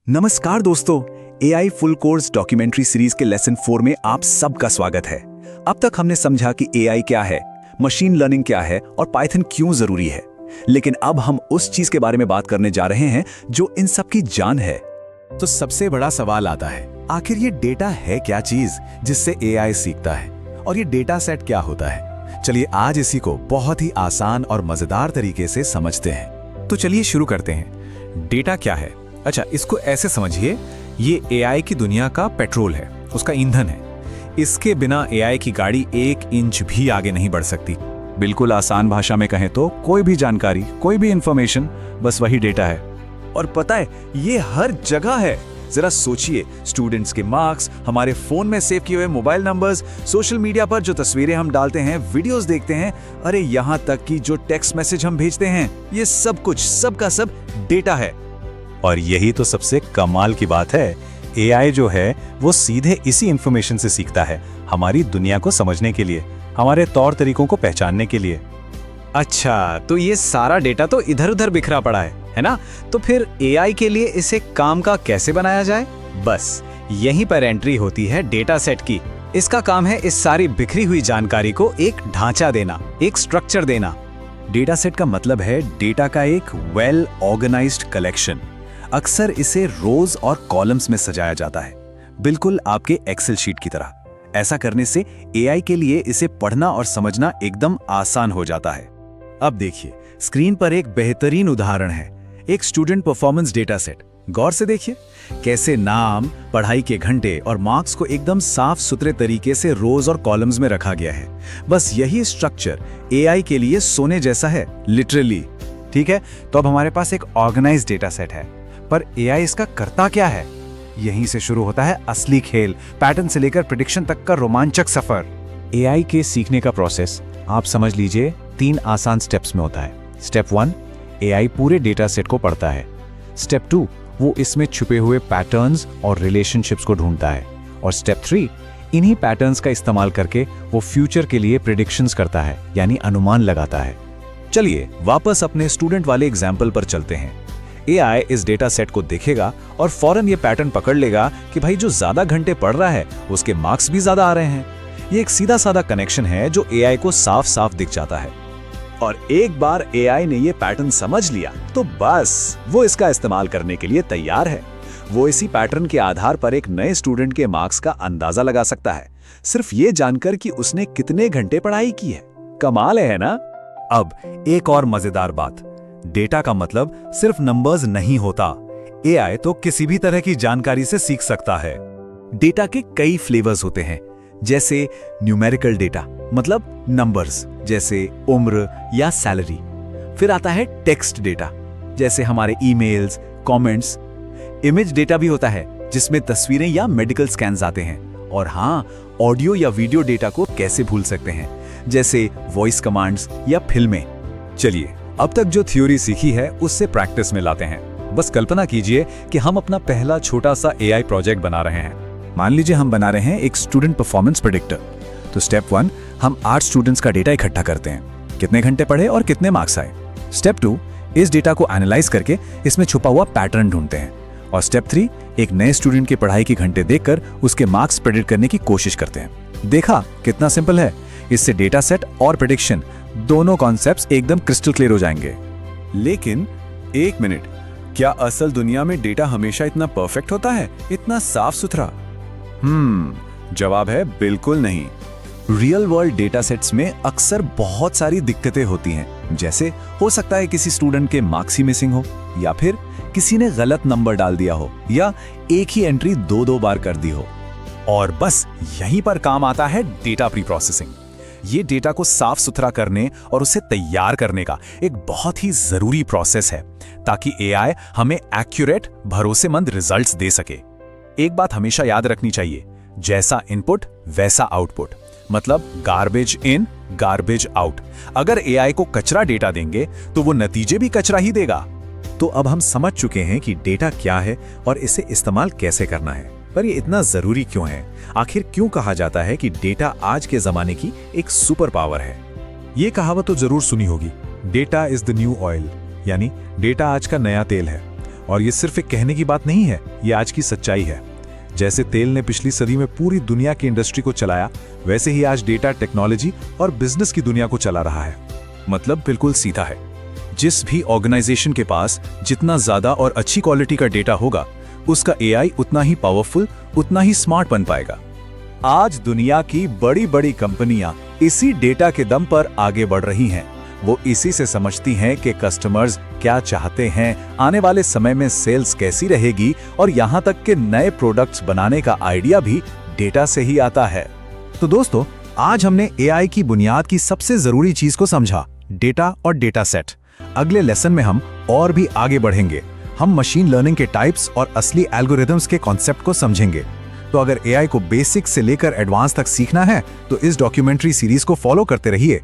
नमस्कार दोस्तों, AI full course documentary series के लेसन 4 में आप सबका स्वागत है। अब तक हमने समझा कि एआई क्या है, मशीन लर्निंग क्या है और पाइथन क्यों जरूरी है। लेकिन अब हम उस चीज के बारे में बात करने जा रहे हैं जो इन सब की जान है। तो सबसे बड़ा सवाल आता है, आखिर ये डेटा है क्या चीज जिससे एआई सीखता है, और ये डेटा सेट क्या होता है। चलिए आज इसी को बहुत ही आसान और मजेदार तरीके से समझते हैं। तो चलिए शुरू करते हैं। डेटा क्या है? अच्छा, इसको ऐसे समझिए, ये एआई की दुनिया का पेट्रोल है, उसका ईंधन है। इसके बिना एआई की गाड़ी 1 इंच भी आगे नहीं बढ़ सकती। बिल्कुल आसान भाषा में कहें तो कोई भी जानकारी, कोई भी इंफॉर्मेशन, बस वही डेटा है। और पता है, ये हर जगह है। जरा सोचिए, स्टूडेंट्स के मार्क्स, हमारे फोन में सेव किए हुए मोबाइल नंबर्स, सोशल मीडिया पर जो तस्वीरें हम डालते हैं, वीडियोस देखते हैं, अरे यहाँ तक कि जो टेक्स्ट मैसेज हम भेजते हैं, ये सब कुछ, सब का सब डेटा है। और यही तो सबसे कमाल की बात है, एआई जो है वो सीधे इसी इंफॉर्मेशन से सीखता है, हमारी दुनिया को समझने के लिए, हमारे तौर तरीकों को पहचानने के लिए। अच्छा, तो ये सारा डेटा तो इधर-उधर बिखरा पड़ा है ना? तो फिर एआई के लिए इसे काम का कैसे बनाया जाए? बस यहीं पर एंट्री होती है डेटा सेट की। इसका काम है इस सारी बिखरी हुई जानकारी को एक ढांचा देना, एक स्ट्रक्चर देना। डेटा सेट का मतलब है डेटा का एक वेल ऑर्गेनाइज्ड कलेक्शन। अक्सर इसे रोज और कॉलम्स में सजाया जाता है, बिल्कुल आपके एक्सेल शीट की तरह। ऐसा करने से एआई के लिए इसे पढ़ना और समझना एकदम आसान हो जाता है। अब देखिए, स्क्रीन पर एक बेहतरीन उदाहरण है, एक स्टूडेंट परफॉर्मेंस डेटा सेट। गौर से देखिए कैसे नाम, पढ़ाई के घंटे और मार्क्स को एकदम साफ सुथरे तरीके से रोज और कॉलम्स में रखा गया है। बस यही स्ट्रक्चर एआई के लिए सोने जैसा है, लिटरली। ठीक है, तो अब हमारे पास एक ऑर्गेनाइज्ड डेटा सेट है, पर एआई इसका करता क्या है? यहीं से शुरू होता है असली खेल, पैटर्न से लेकर प्रेडिक्शन तक का रोमांचक सफर। एआई के सीखने का प्रोसेस आप समझ लीजिए 3 आसान स्टेप्स में होता है। स्टेप 1, एआई पूरे डेटा सेट को पढ़ता है। स्टेप 2, वो इसमें छुपे हुए पैटर्न्स और रिलेशनशिप्स को ढूंढता है। और स्टेप 3, इन्हीं पैटर्न्स का इस्तेमाल करके वो फ्यूचर के लिए प्रेडिक्शंस करता है, यानी अनुमान लगाता है। चलिए वापस अपने स्टूडेंट वाले एग्जाम्पल पर चलते हैं। एआई इस डेटा सेट को देखेगा और फौरन ये पैटर्न पकड़ लेगा कि भाई जो ज्यादा घंटे पढ़ रहा है उसके मार्क्स भी ज्यादा आ रहे हैं। ये एक सीधा साधा कनेक्शन है जो एआई को साफ साफ दिख जाता है। और एक बार एआई ने ये पैटर्न समझ लिया तो बस वो इसका इस्तेमाल करने के लिए तैयार है। वो इसी पैटर्न के आधार पर एक नए स्टूडेंट के मार्क्स का अंदाजा लगा सकता है, सिर्फ ये जानकर कि उसने कितने घंटे पढ़ाई की है। कमाल है ना? अब एक और मजेदार बात, डेटा का मतलब सिर्फ नंबर्स नहीं होता। एआई तो किसी भी तरह की जानकारी से सीख सकता है। डेटा के कई फ्लेवर्स होते हैं, जैसे न्यूमेरिकल डेटा, मतलब नंबर्स, जैसे उम्र या सैलरी। फिर आता है टेक्स्ट डेटा, जैसे हमारे ईमेल्स, कमेंट्स। इमेज डेटा भी होता है, जिसमें तस्वीरें या मेडिकल स्कैन्स आते हैं। और हाँ, ऑडियो या वीडियो डेटा को कैसे भूल सकते हैं, जैसे वॉइस कमांड्स या फिल्में। चलिए अब तक जो थ्योरी सीखी है उससे प्रैक्टिस में लाते हैं। बस कल्पना कीजिए कि हम अपना पहला छोटा सा एआई प्रोजेक्ट बना रहे हैं। मान लीजिए हम बना रहे हैं एक स्टूडेंट परफॉर्मेंस प्रेडिक्टर। तो स्टेप 1, हम 8 स्टूडेंट्स का डेटा इकट्ठा करते हैं, कितने घंटे पढ़े और कितने मार्क्स आए। स्टेप 2, इस डेटा को एनालाइज करके इसमें छुपा हुआ पैटर्न ढूंढते हैं। और स्टेप 3, एक नए स्टूडेंट की पढ़ाई के घंटे देखकर उसके मार्क्स प्रेडिक्ट करने की कोशिश करते हैं। देखा कितना सिंपल है? इससे डेटा सेट और प्रेडिक्शन दोनों कॉन्सेप्ट्स एकदम क्रिस्टल क्लियर हो जाएंगे। लेकिन एक मिनट, क्या असल दुनिया में डेटा हमेशा इतना परफेक्ट होता है, इतना साफ सुथरा? जवाब है बिल्कुल नहीं। रियल वर्ल्ड डेटा सेट्स में अक्सर बहुत सारी दिक्कतें होती हैं। जैसे हो सकता है किसी स्टूडेंट के मार्क्स ही मिसिंग हो, या फिर किसी ने गलत नंबर डाल दिया हो, या एक ही एंट्री 2-2 बार कर दी हो। और बस यहीं पर काम आता है डेटा प्री प्रोसेसिंग। ये डेटा को साफ सुथरा करने और उसे तैयार करने का एक बहुत ही जरूरी प्रोसेस है, ताकि एआई हमें एक्यूरेट, भरोसेमंद रिजल्ट्स दे सके। एक बात हमेशा याद रखनी चाहिए, जैसा इनपुट वैसा आउटपुट, मतलब गार्बेज इन गार्बेज आउट। अगर एआई को कचरा डेटा देंगे तो वो नतीजे भी कचरा ही देगा। तो अब हम समझ चुके हैं कि डेटा क्या है और इसे इस्तेमाल कैसे करना है, पर ये इतना जरूरी क्यों है? आखिर क्यों कहा जाता है कि डेटा आज के जमाने की एक सुपर पावर है? ये कहावत तो जरूर सुनी होगी, data is the new oil, यानी डेटा आज का नया तेल है। और ये सिर्फ एक कहने की बात नहीं है, ये आज की सच्चाई है। जैसे तेल ने पिछली सदी में पूरी दुनिया की इंडस्ट्री को चलाया, वैसे ही आज डेटा टेक्नोलॉजी और बिजनेस की दुनिया को चला रहा है। मतलब बिल्कुल सीधा है, जिस भी ऑर्गेनाइजेशन के पास जितना ज्यादा और अच्छी क्वालिटी का डेटा होगा, उसका एआई उतना ही पावरफुल, उतना ही स्मार्ट बन पाएगा। आज दुनिया की बड़ी बड़ी कंपनियां इसी डेटा के दम पर आगे बढ़ रही हैं। वो इसी से समझती हैं कि कस्टमर्स क्या चाहते हैं, आने वाले समय में सेल्स कैसी रहेगी, और यहाँ तक कि नए प्रोडक्ट्स बनाने का आइडिया भी डेटा से ही आता है। तो दोस्तों, आज हमने एआई की बुनियाद की सबसे जरूरी चीज को समझा, डेटा और डेटा सेट। अगले लेसन में हम और भी आगे बढ़ेंगे। हम मशीन लर्निंग के टाइप्स और असली एल्गोरिथम्स के कॉन्सेप्ट को समझेंगे। तो अगर एआई को बेसिक से लेकर एडवांस तक सीखना है तो इस डॉक्यूमेंट्री सीरीज को फॉलो करते रहिए।